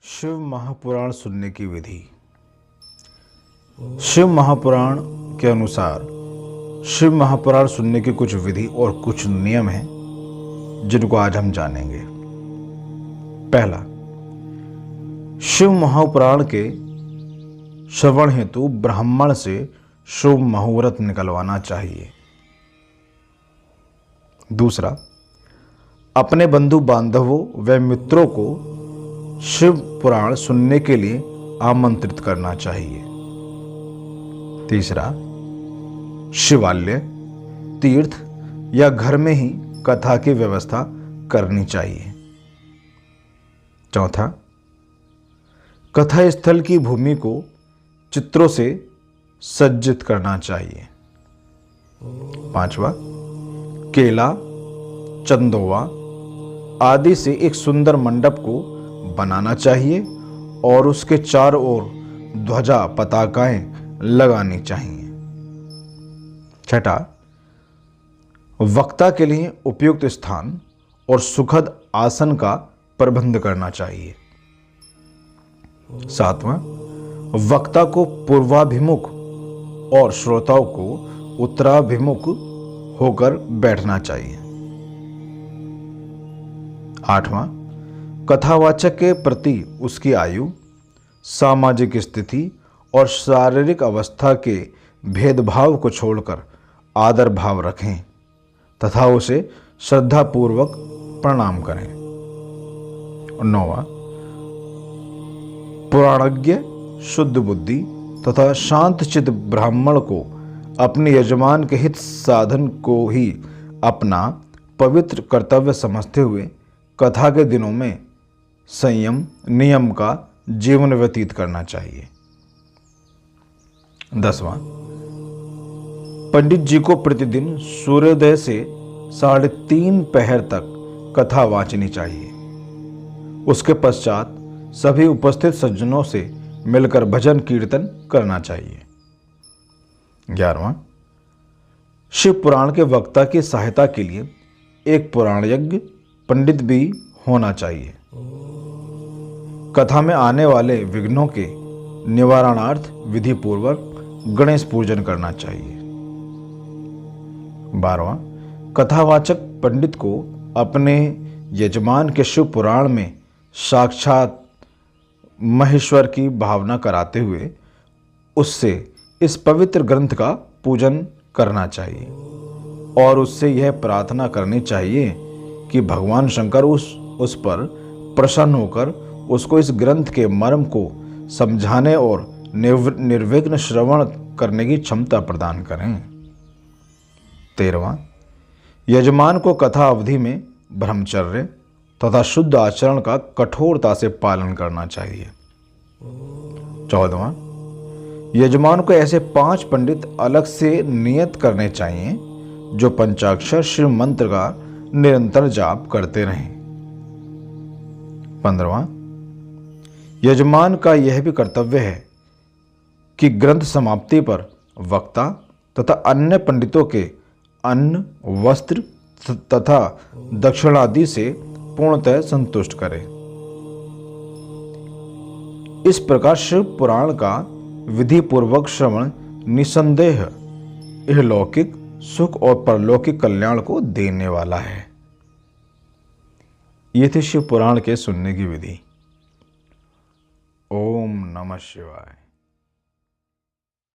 शिव महापुराण सुनने की विधि। शिव महापुराण के अनुसार शिव महापुराण सुनने की कुछ विधि और कुछ नियम हैं जिनको आज हम जानेंगे। पहला, शिव महापुराण के श्रवण हेतु ब्राह्मण से शुभ मुहूर्त निकलवाना चाहिए। दूसरा, अपने बंधु बांधवों व मित्रों को शिव पुराण सुनने के लिए आमंत्रित करना चाहिए। तीसरा, शिवालय, तीर्थ या घर में ही कथा की व्यवस्था करनी चाहिए। चौथा, कथा स्थल की भूमि को चित्रों से सज्जित करना चाहिए। पांचवा, केला, चंदोवा आदि से एक सुंदर मंडप को बनाना चाहिए और उसके चारों ओर ध्वजा पताकाएं लगानी चाहिए। छठा, वक्ता के लिए उपयुक्त स्थान और सुखद आसन का प्रबंध करना चाहिए। सातवां, वक्ता को पूर्वाभिमुख और श्रोताओं को उत्तराभिमुख होकर बैठना चाहिए। आठवां, कथावाचक के प्रति उसकी आयु, सामाजिक स्थिति और शारीरिक अवस्था के भेदभाव को छोड़कर आदर भाव रखें तथा उसे श्रद्धापूर्वक प्रणाम करें। नौवां, पुराणज्ञ, शुद्ध बुद्धि तथा शांतचित्त ब्राह्मण को अपने यजमान के हित साधन को ही अपना पवित्र कर्तव्य समझते हुए कथा के दिनों में संयम नियम का जीवन व्यतीत करना चाहिए। 10वां, पंडित जी को प्रतिदिन सूर्योदय से 3:30 पहर तक कथा वाचनी चाहिए। उसके पश्चात सभी उपस्थित सज्जनों से मिलकर भजन कीर्तन करना चाहिए। 11वां, शिव पुराण के वक्ता की सहायता के लिए एक पुराण यज्ञ पंडित भी होना चाहिए। कथा में आने वाले विघ्नों के निवारणार्थ विधि पूर्वक गणेश पूजन करना चाहिए। 12वां, कथावाचक पंडित को अपने यजमान के शिव पुराण में साक्षात महेश्वर की भावना कराते हुए उससे इस पवित्र ग्रंथ का पूजन करना चाहिए और उससे यह प्रार्थना करनी चाहिए कि भगवान शंकर उस पर प्रसन्न होकर उसको इस ग्रंथ के मर्म को समझाने और निर्विघ्न श्रवण करने की क्षमता प्रदान करें। 13वां, यजमान को कथा अवधि में ब्रह्मचर्य तथा शुद्ध आचरण का कठोरता से पालन करना चाहिए। 14वां, यजमान को ऐसे 5 पंडित अलग से नियत करने चाहिए जो पंचाक्षर शिव मंत्र का निरंतर जाप करते रहें। 15वां, यजमान का यह भी कर्तव्य है कि ग्रंथ समाप्ति पर वक्ता तथा अन्य पंडितों के अन्न, वस्त्र तथा दक्षिणादि से पूर्णतः संतुष्ट करे। इस प्रकार शिव पुराण का विधि पूर्वक श्रवण निसंदेह इहलौकिक सुख और परलौकिक कल्याण को देने वाला है। ये थे शिव पुराण के सुनने की विधि। ओम नमः शिवाय।